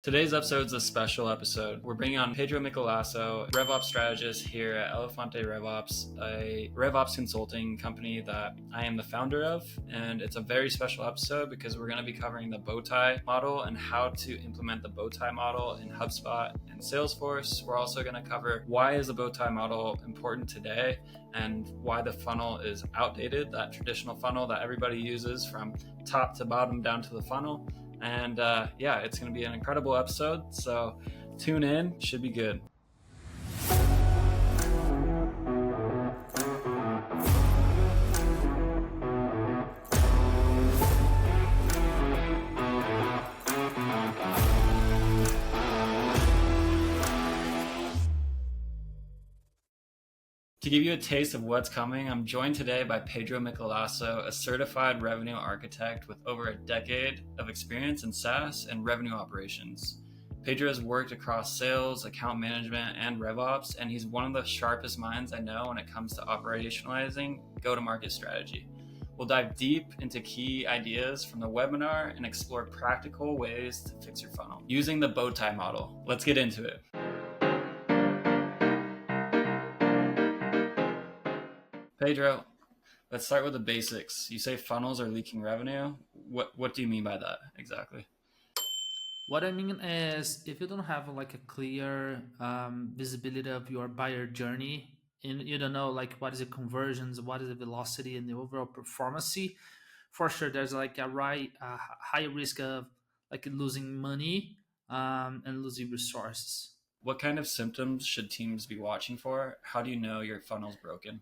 Today's episode is a special episode. We're bringing on Pedro Miquelasso, RevOps strategist here at Elefante RevOps, a RevOps consulting company that I am the founder of. And it's a very special episode because we're going to be covering the Bowtie model and how to implement the Bowtie model in HubSpot and Salesforce. We're also going to cover why is the Bowtie model important today and why the funnel is outdated, that traditional funnel that everybody uses from top to bottom down to the funnel. And it's going to be an incredible episode. So tune in, should be good. To give you a taste of what's coming, I'm joined today by Pedro Miquelasso, a certified revenue architect with over a decade of experience in SaaS and revenue operations. Pedro has worked across sales, account management, and RevOps, and he's one of the sharpest minds I know when it comes to operationalizing go-to-market strategy. We'll dive deep into key ideas from the webinar and explore practical ways to fix your funnel using the Bowtie model. Let's get into it. Pedro, let's start with the basics. You say funnels are leaking revenue. What do you mean by that exactly? What I mean is, if you don't have like a clear visibility of your buyer journey, and you don't know like what is the conversions, what is the velocity, and the overall performance, for sure there's like a high risk of like losing money and losing resources. What kind of symptoms should teams be watching for? How do you know your funnel's broken?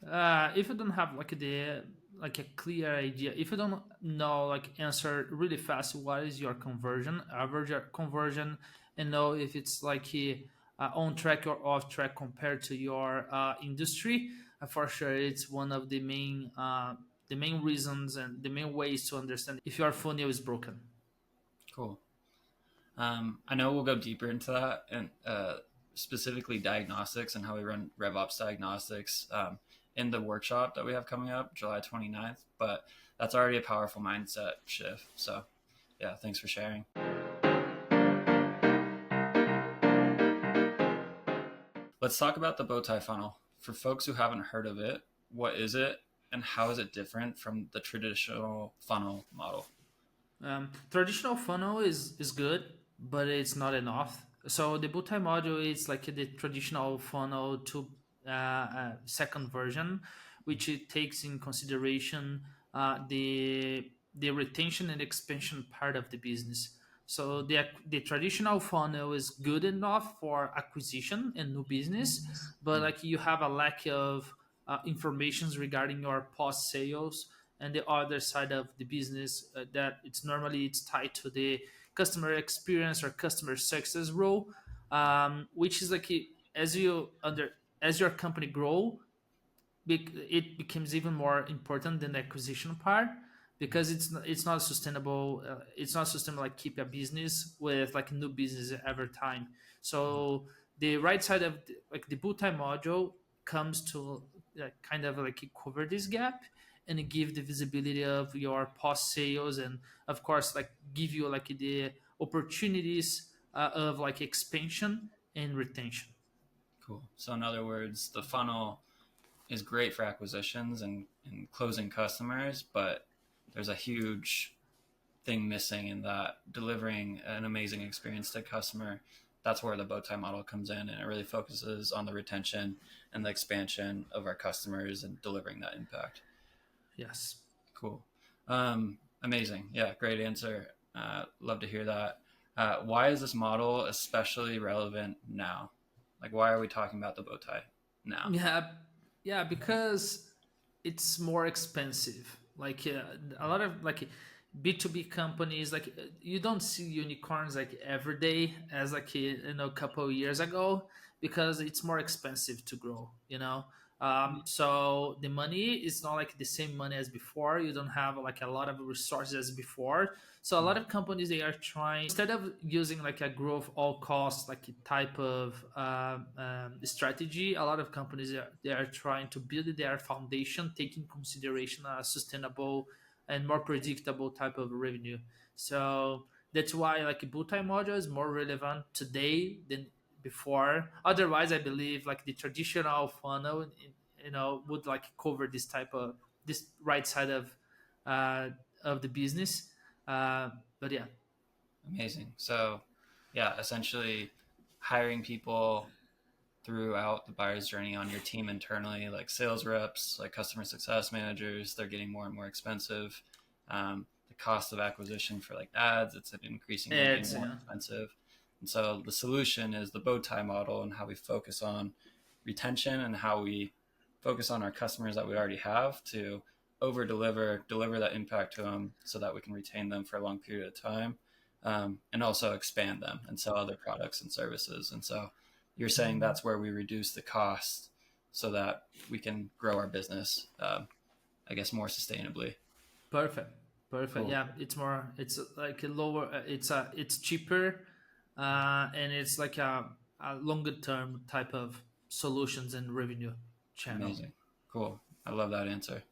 If you don't have like a clear idea, if you don't know like answer really fast what is your conversion, average conversion, and know if it's like on track or off track compared to your industry, for sure it's one of the main reasons and the main ways to understand if your funnel is broken. Cool. I know we'll go deeper into that and specifically diagnostics and how we run RevOps diagnostics in the workshop that we have coming up July 29th, but that's already a powerful mindset shift. So yeah, thanks for sharing. Let's talk about the Bowtie funnel. For folks who haven't heard of it, what is it and how is it different from the traditional funnel model? Traditional funnel is good, but it's not enough. So the Bowtie module is like the traditional funnel to second version, which it takes in consideration the retention and expansion part of the business. So the traditional funnel is good enough for acquisition and new business, but like you have a lack of informations regarding your post sales and the other side of the business that it's tied to the customer experience or customer success role, which is like as your company grow, it becomes even more important than the acquisition part, because it's not sustainable. It's not sustainable like keep a business with like new business every time. So the right side of like the Bowtie module comes to kind of like cover this gap and give the visibility of your post sales, and of course like give you like the opportunities of like expansion and retention. Cool. So in other words, the funnel is great for acquisitions and closing customers, but there's a huge thing missing in that delivering an amazing experience to customer. That's where the Bowtie model comes in, and it really focuses on the retention and the expansion of our customers and delivering that impact. Yes. Cool. Amazing. Yeah, great answer. Love to hear that. Why is this model especially relevant now? Like, why are we talking about the Bowtie now? Yeah, because it's more expensive. Like a lot of like B2B companies, like you don't see unicorns like every day as like a couple of years ago, because it's more expensive to grow. So the money is not like the same money as before. You don't have like a lot of resources as before. So a lot of companies, they are trying, instead of using like a growth all costs like type of strategy, a lot of companies they are trying to build their foundation, taking consideration a sustainable and more predictable type of revenue. So That's why like a Bowtie module is more relevant today than before. Otherwise, I believe like the traditional funnel, would like cover this type of this right side uh, of the business. Uh, but yeah. Amazing. So, yeah, essentially hiring people throughout the buyer's journey on your team internally, like sales reps, like customer success managers, they're getting more and more expensive. The cost of acquisition for like ads, it's increasingly getting It's more expensive. And so the solution is the bow tie model and how we focus on retention and how we focus on our customers that we already have to over deliver that impact to them so that we can retain them for a long period of time, and also expand them and sell other products and services. And so you're saying that's where we reduce the cost so that we can grow our business, I guess, more sustainably. perfect. Perfect. Cool. Yeah, it's more. It's like a lower. It's cheaper, and it's like a longer term type of solutions and revenue channel. Amazing. Cool. I love that answer.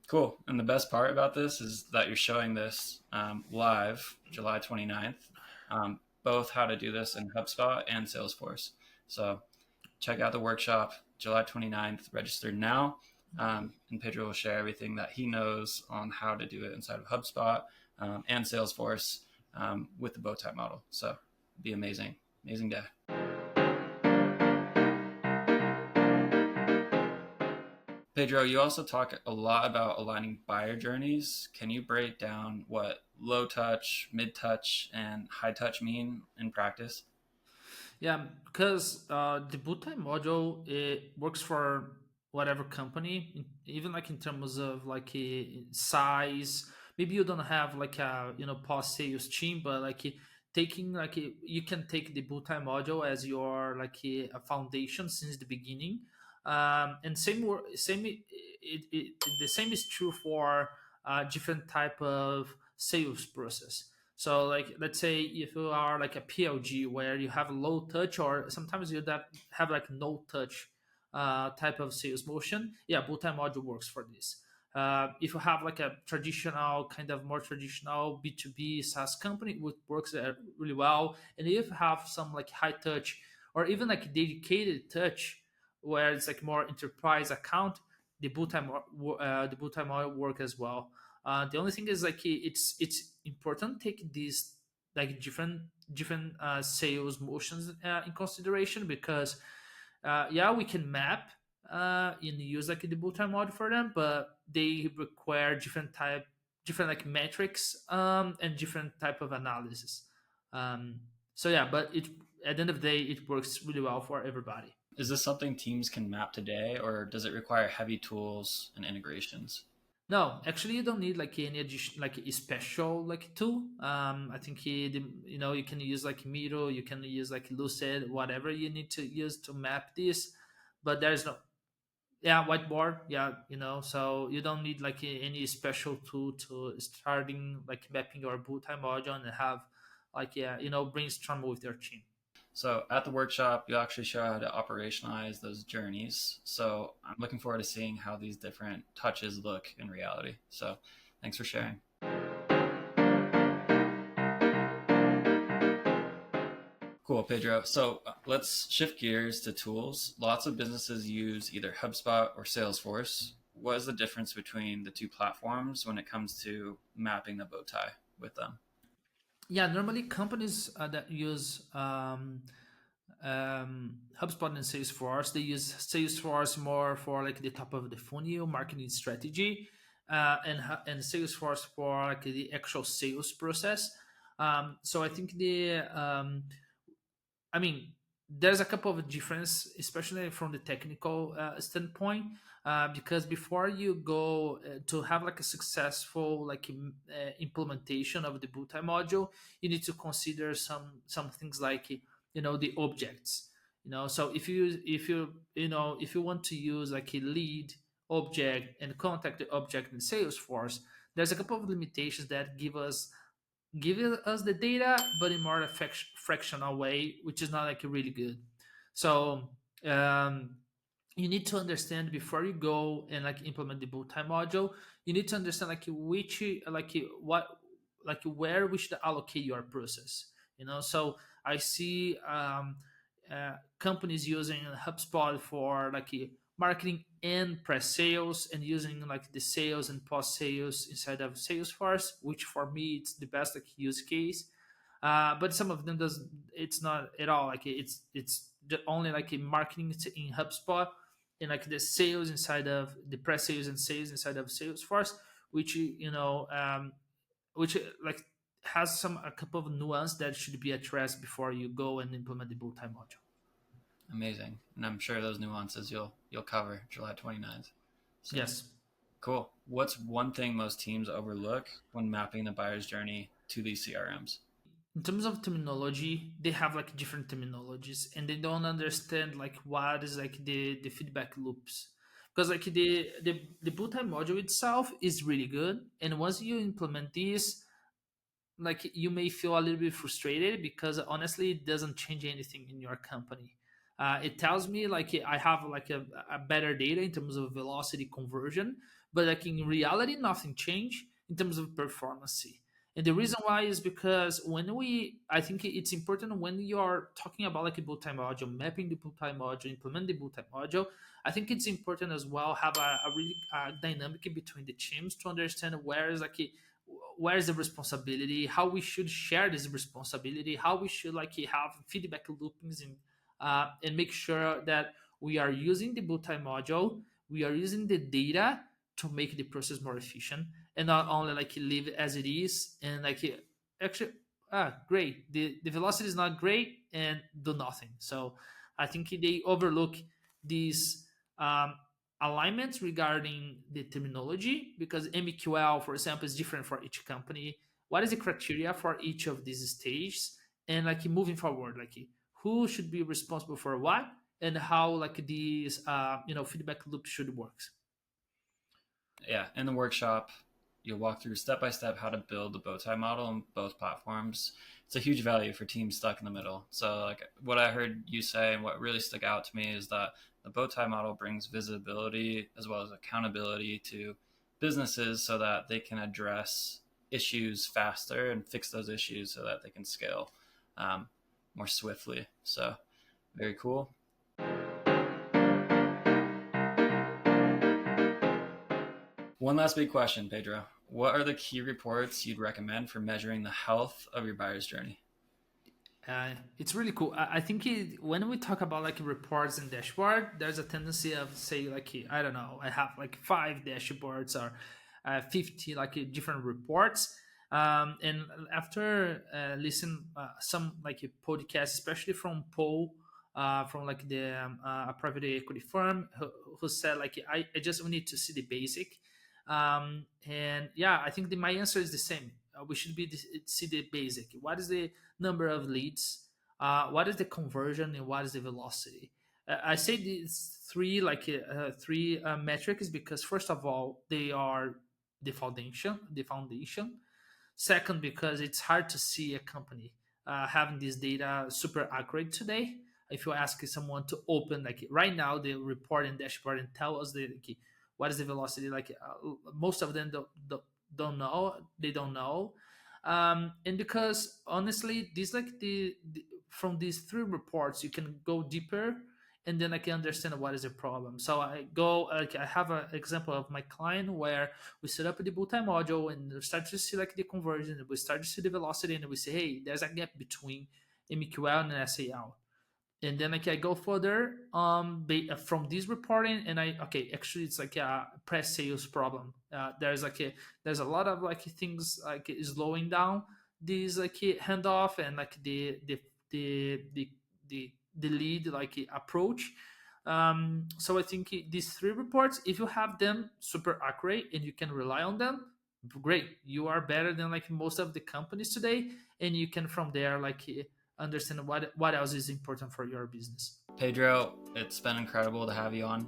Cool. And the best part about this is that you're showing this live July 29th, both how to do this in HubSpot and Salesforce. So check out the workshop July 29th, register now. And Pedro will share everything that he knows on how to do it inside of HubSpot and Salesforce with the bow tie model. So it'd be amazing. Amazing day. Pedro, you also talk a lot about aligning buyer journeys. Can you break down what low touch, mid touch, and high touch mean in practice? Yeah, because the Bowtie module it works for whatever company, even like in terms of like a size. Maybe you don't have like a post sales team, but like taking like you can take the Bowtie module as your like a foundation since the beginning. And the same is true for different type of sales process. So like let's say if you are like a PLG where you have low touch or sometimes you have like no touch type of sales motion, yeah, Bowtie module works for this. If you have like a traditional kind of more traditional B2B SaaS company, it works really well. And if you have some like high touch or even like dedicated touch where it's like more enterprise account, the Bowtie model work as well. The only thing is like it's important to take these like different sales motions in consideration because yeah, we can map and use like the Bowtie model for them, but they require different like metrics and different type of analysis. um, so yeah, but it at the end of the day it works really well for everybody. Is this something teams can map today, or does it require heavy tools and integrations? No, actually, you don't need like any addition, like a special like tool. I think you can use like Miro, you can use like Lucid, whatever you need to use to map this. But there's no, yeah, whiteboard, yeah, so you don't need like any special tool to starting like mapping your boot time module and have like yeah, brainstorm with your team. So at the workshop, you'll actually show how to operationalize those journeys. So I'm looking forward to seeing how these different touches look in reality. So thanks for sharing. Cool, Pedro. So let's shift gears to tools. Lots of businesses use either HubSpot or Salesforce. What is the difference between the two platforms when it comes to mapping the bow tie with them? Yeah, normally companies that use HubSpot and Salesforce, they use Salesforce more for like the top of the funnel marketing strategy, and Salesforce for like the actual sales process. So I think I mean, there's a couple of difference, especially from the technical standpoint, because before you go to have like a successful like implementation of the Bowtie module, you need to consider some things like the objects. So if you want to use like a lead object and contact object in Salesforce, there's a couple of limitations that give us the data, but in more a fractional way, which is not like really good. So um, you need to understand before you go and like implement the Bowtie module. You need to understand like which like what like where we should allocate your process. So I see companies using HubSpot for like marketing and pre-sales, and using like the sales and post-sales inside of Salesforce, which for me it's the best like use case. But some of them does, it's not at all like it's only like a marketing in HubSpot, and like the sales inside of the pre-sales and sales inside of Salesforce, which which like has a couple of nuance that should be addressed before you go and implement the Bowtie module. Amazing. And I'm sure those nuances you'll cover July 29th. So, Yes. Cool. What's one thing most teams overlook when mapping the buyer's journey to these CRMs? In terms of terminology, they have like different terminologies, and they don't understand like what is like the feedback loops. Because like the Bowtie module itself is really good, and once you implement this, like you may feel a little bit frustrated because honestly it doesn't change anything in your company. It tells me like I have like a better data in terms of velocity conversion, but like in reality nothing changed in terms of performance. And the reason why is because I think it's important when you are talking about like a Bowtie module, mapping the Bowtie module, implement the Bowtie module. I think it's important as well have a really dynamic between the teams to understand where is the responsibility, how we should share this responsibility, how we should like have feedback loopings, and make sure that we are using the Bowtie module, we are using the data to make the process more efficient, and not only like leave it as it is and like actually great, the velocity is not great and do nothing. So I think they overlook these alignments regarding the terminology, because MQL, for example, is different for each company. What is the criteria for each of these stages, and like moving forward, like who should be responsible for what, and how like these feedback loop should work. Yeah, in the workshop, you'll walk through step by step how to build the Bowtie model on both platforms. It's a huge value for teams stuck in the middle. So, like what I heard you say and what really stuck out to me is that the Bowtie model brings visibility as well as accountability to businesses so that they can address issues faster and fix those issues so that they can scale more swiftly. So, very cool. One last big question, Pedro. What are the key reports you'd recommend for measuring the health of your buyer's journey? It's really cool. I think when we talk about like reports and dashboard, there's a tendency of say like I don't know, I have like 5 dashboards or 50 like different reports. And after listen some like a podcast, especially from Paul, from like the private equity firm, who said like I just need to see the basic. And yeah, I think my answer is the same. We should see the basic. What is the number of leads? What is the conversion, and what is the velocity? I say these three metrics because first of all, they are the foundation. Second, because it's hard to see a company having this data super accurate today. If you ask someone to open like right now the report and dashboard and tell us what is the velocity, like most of them don't know. They don't know. And because honestly, these like from these 3 reports you can go deeper, and then I can understand what is the problem. So I have an example of my client where we set up the Bowtie module and we start to see like the conversion, and we start to see the velocity, and we say, hey, there's a gap between MQL and SAL. And then like I go further from this reporting, and actually it's like a pre-sales problem. There's a lot of like things like slowing down this like handoff and like the lead like approach. So I think these 3 reports, if you have them super accurate and you can rely on them, great. You are better than like most of the companies today, and you can from there like understand what else is important for your business. Pedro, it's been incredible to have you on.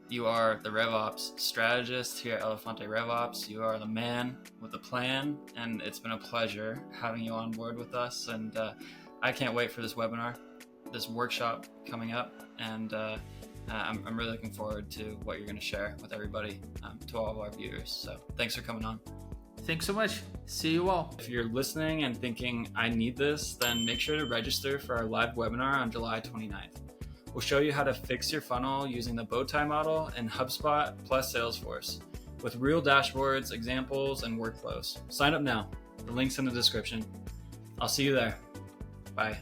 You are the RevOps strategist here at Elefante RevOps. You are the man with a plan, and it's been a pleasure having you on board with us. And I can't wait for this webinar, this workshop coming up, and I'm really looking forward to what you're going to share with everybody, to all of our viewers. So thanks for coming on. Thanks so much. See you all. If you're listening and thinking, I need this, then make sure to register for our live webinar on July 29th. We'll show you how to fix your funnel using the Bowtie model and HubSpot plus Salesforce with real dashboards, examples, and workflows. Sign up now. The link's in the description. I'll see you there. Bye.